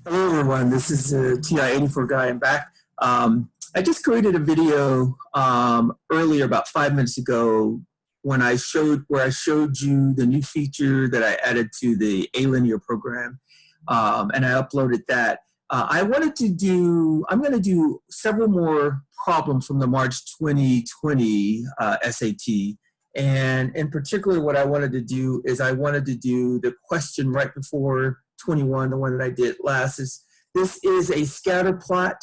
Hello everyone, this is the TI-84 guy. I'm back. I just created a video earlier, about 5 minutes ago, where I showed you the new feature that I added to the Alinear program, and I uploaded that. I'm going to do several more problems from the March 2020 SAT. And in particular, what I wanted to do is I wanted to do the question right before 21, the one that I did last. This is a scatter plot.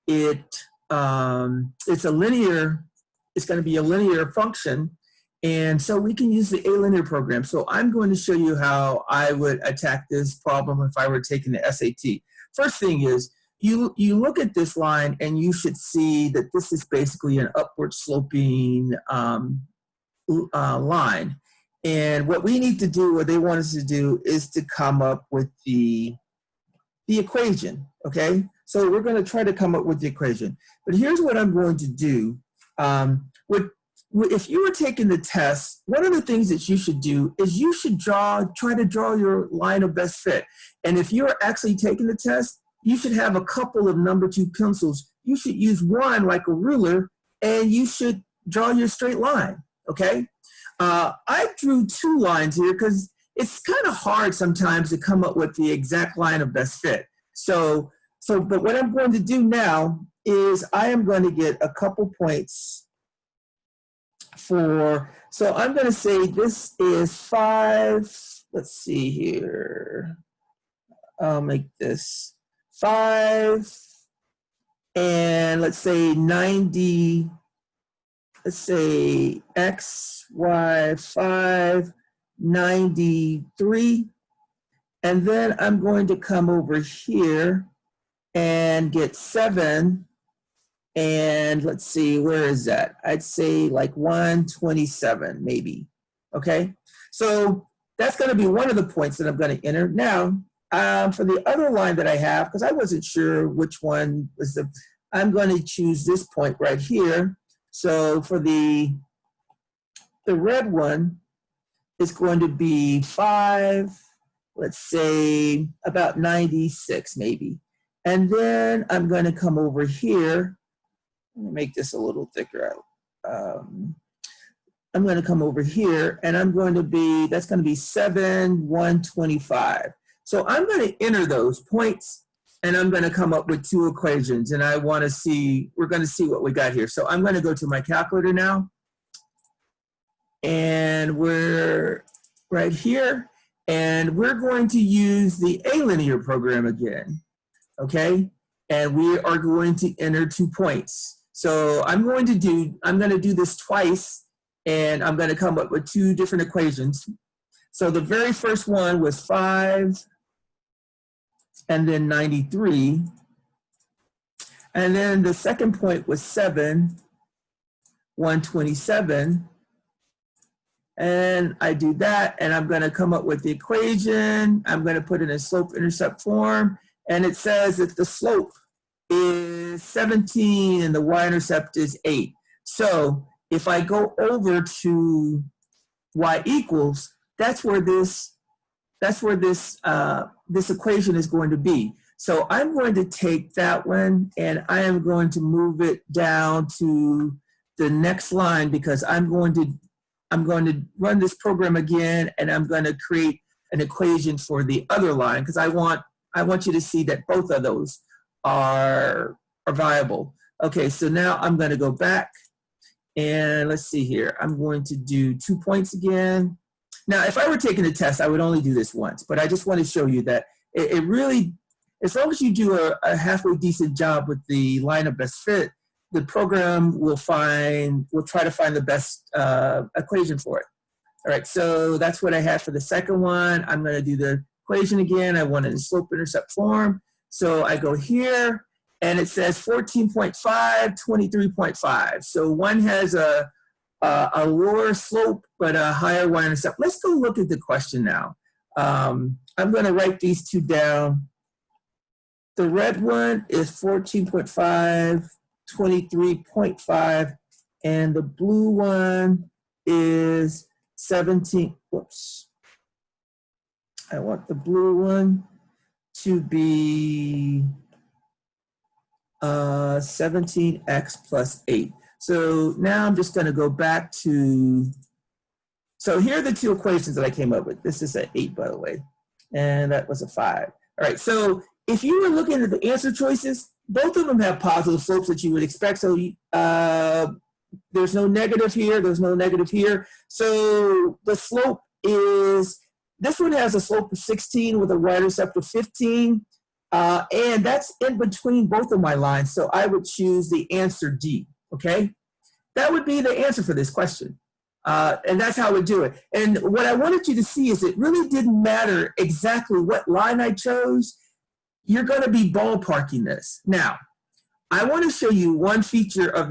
It's a linear, it's going to be a linear function. And so we can use the Alinear program. So I'm going to show you how I would attack this problem if I were taking the SAT. First thing is, you look at this line and you should see that this is basically an upward sloping line. And what we need to do, what they want us to do, is to come up with the equation, okay? So we're going to try to come up with the equation. But here's what I'm going to do. If you were taking the test, one of the things that you should do is you should try to draw your line of best fit. And if you're actually taking the test, you should have a couple of number 2 pencils. You should use one like a ruler, and you should draw your straight line, okay? I drew 2 lines here because it's kind of hard sometimes to come up with the exact line of best fit. But what I'm going to do now is I am going to get a couple points so I'm going to say this is 5, let's see here. I'll make this 5, and let's say 90, let's say X, Y, 5, 93. And then I'm going to come over here and get 7. And let's see, where is that? I'd say like 127 maybe, okay? So that's gonna be one of the points that I'm gonna enter. Now, for the other line that I have, because I wasn't sure which one was I'm gonna choose this point right here. So for the red one, it's going to be 5, let's say about 96 maybe. And then I'm going to come over here. Let me make this a little thicker. I'm going to come over here, and that's going to be 7, 125. So I'm going to enter those points, and I'm going to come up with 2 equations, and we're going to see what we got here. So I'm going to go to my calculator now, and we're right here, and we're going to use the Alinear program again, okay? And we are going to enter 2 points. So I'm going to do this twice, and I'm going to come up with 2 different equations. So the very first one was 5, and then 93. And then the second point was 7, 127. And I do that, and I'm going to come up with the equation. I'm going to put it in slope-intercept form, and it says that the slope is 17 and the y-intercept is 8. So if I go over to y equals, that's where this equation is going to be. So I'm going to take that one, and I am going to move it down to the next line, because I'm going to run this program again, and I'm going to create an equation for the other line, because I want you to see that both of those are viable. Okay, so now I'm going to go back, and let's see here. I'm going to do 2 points again. Now, if I were taking a test, I would only do this once, but I just want to show you that it really, as long as you do a halfway decent job with the line of best fit, the program will try to find the best equation for it. All right, so that's what I had for the second one. I'm going to do the equation again. I want it in slope-intercept form. So I go here, and it says 14.5, 23.5. So one has a lower slope but a higher y-intercept. Let's go look at the question now. I'm going to write these 2 down. The red one is 14.5, 23.5, and the blue one is 17. Whoops. I want the blue one. to be 17x plus 8. So now I'm just going to go back to, so here are the two equations that I came up with. This is an 8, by the way, and that was a 5. All right, so if you were looking at the answer choices, both of them have positive slopes that you would expect. So there's no negative here, there's no negative here. So the slope is, this one has a slope of 16 with a y-intercept of 15. And that's in between both of my lines. So I would choose the answer D, okay? That would be the answer for this question. And that's how I would do it. And what I wanted you to see is it really didn't matter exactly what line I chose. You're going to be ballparking this. Now, I want to show you one feature of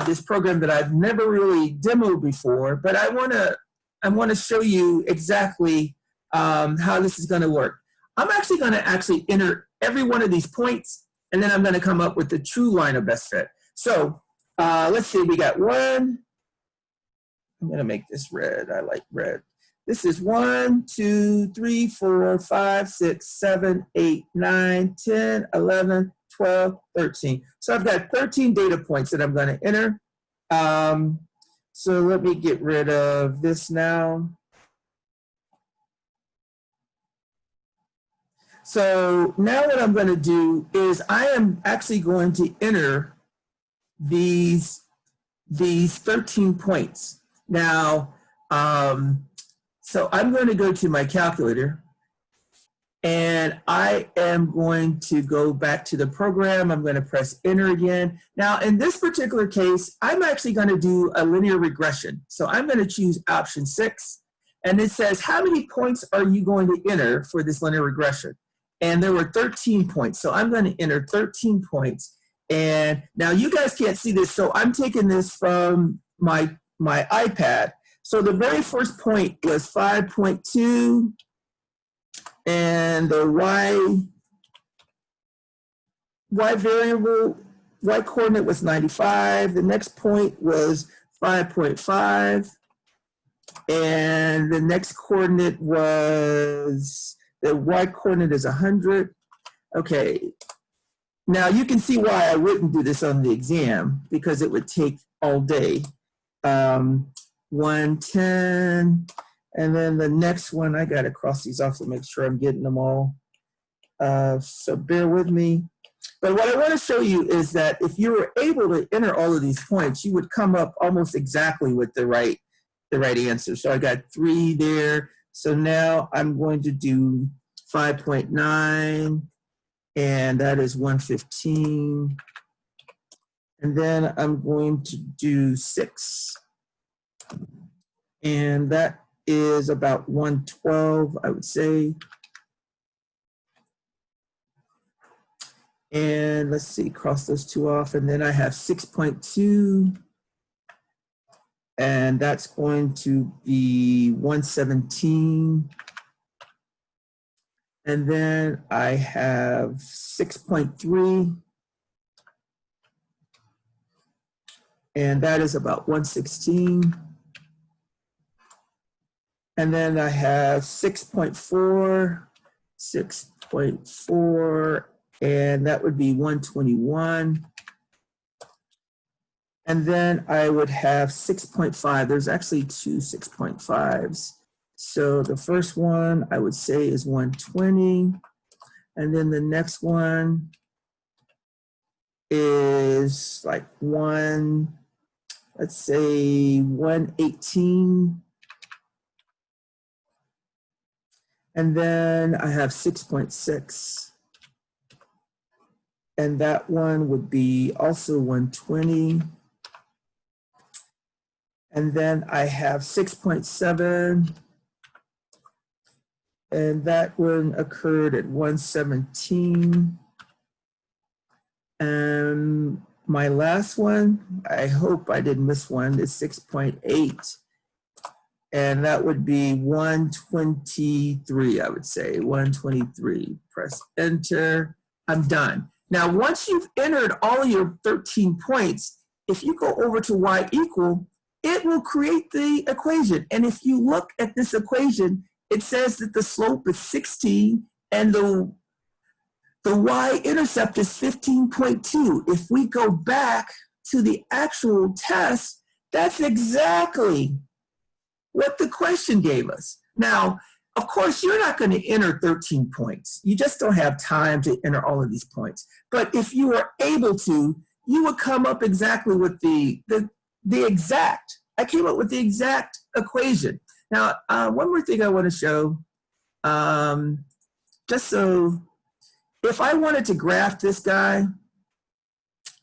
this program that I've never really demoed before, but I want to show you exactly how this is going to work. I'm actually going to enter every one of these points, and then I'm going to come up with the true line of best fit. So let's see, we got 1. I'm going to make this red. I like red. This is 1, 2, 3, 4, 5, 6, 7, 8, 9, 10, 11, 12, 13. So I've got 13 data points that I'm going to enter. So let me get rid of this now. So now what I'm going to do is I am actually going to enter these 13 points. Now, so I'm going to go to my calculator, and I am going to go back to the program. I'm going to press enter again. Now, in this particular case, I'm actually going to do a linear regression. So I'm going to choose option 6, and it says, how many points are you going to enter for this linear regression? And there were 13 points. So I'm going to enter 13 points. And now you guys can't see this, so I'm taking this from my iPad. So the very first point was 5.2, and the y variable, y coordinate was 95. The next point was 5.5, and the next coordinate was, the y coordinate is 100. Okay. Now you can see why I wouldn't do this on the exam, because it would take all day. 110, and then the next one, I gotta cross these off to make sure I'm getting them all. So bear with me. But what I want to show you is that if you were able to enter all of these points, you would come up almost exactly with the right answer. So I got 3 there. So now I'm going to do 5.9. And that is 115. And then I'm going to do 6. And that is about 112, I would say. And let's see, cross those 2 off. And then I have 6.2. And that's going to be 117. And then I have 6.3, and that is about 116. And then I have 6.4, 6.4, and that would be 121. And then I would have 6.5. There's actually 2 6.5s. So the first one I would say is 120, and then the next one is like let's say 118, and then I have 6.6, and that one would be also 120, and then I have 6.7. And that one occurred at 117. And my last one, I hope I didn't miss one, is 6.8. And that would be 123, I would say, 123. Press enter, I'm done. Now, once you've entered all your 13 points, if you go over to y equal, it will create the equation. And if you look at this equation, it says that the slope is 16 and the The y-intercept is 15.2. If we go back to the actual test, that's exactly what the question gave us. Now, of course, you're not going to enter 13 points. You just don't have time to enter all of these points. But if you were able to, you would come up exactly with the exact, I came up with the exact equation. Now, one more thing I want to show, just so, if I wanted to graph this guy,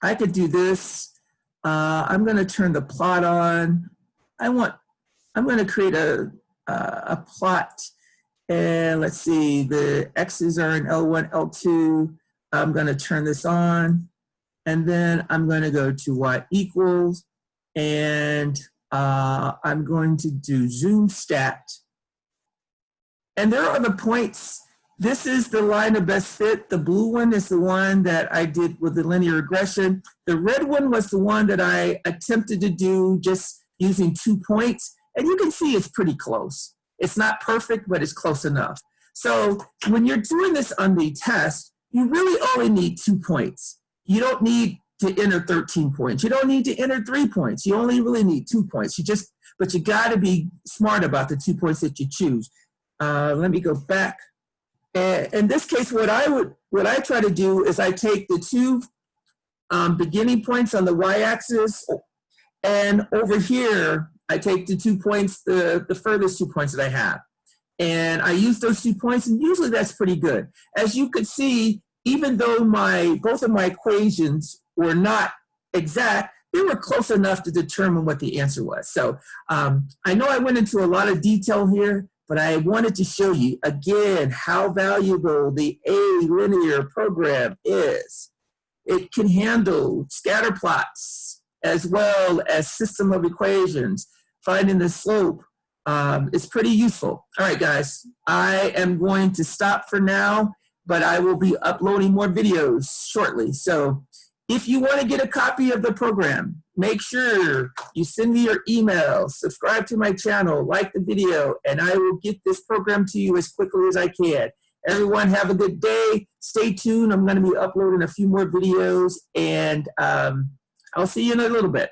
I could do this. I'm going to turn the plot on. I'm going to create a plot, and let's see, the X's are in L1, L2. I'm going to turn this on, and then I'm going to go to Y equals, and I'm going to do zoom stat. And there are the points. This is the line of best fit. The blue one is the one that I did with the linear regression. The red one was the one that I attempted to do just using 2 points. And you can see it's pretty close. It's not perfect, but it's close enough. So when you're doing this on the test, you really only need 2 points. You don't need to enter 13 points. You don't need to enter 3 points. You only really need 2 points. But you got to be smart about the 2 points that you choose. Let me go back. And in this case, what I try to do is I take the 2 beginning points on the y-axis, and over here I take the 2 points, the furthest 2 points that I have, and I use those 2 points, and usually that's pretty good. As you could see, even though both of my equations were not exact, they were close enough to determine what the answer was. So I know I went into a lot of detail here, but I wanted to show you again how valuable the Alinear program is. It can handle scatter plots as well as system of equations. Finding the slope is pretty useful. All right, guys, I am going to stop for now, but I will be uploading more videos shortly. So if you want to get a copy of the program, make sure you send me your email, subscribe to my channel, like the video, and I will get this program to you as quickly as I can. Everyone have a good day. Stay tuned. I'm going to be uploading a few more videos, and I'll see you in a little bit.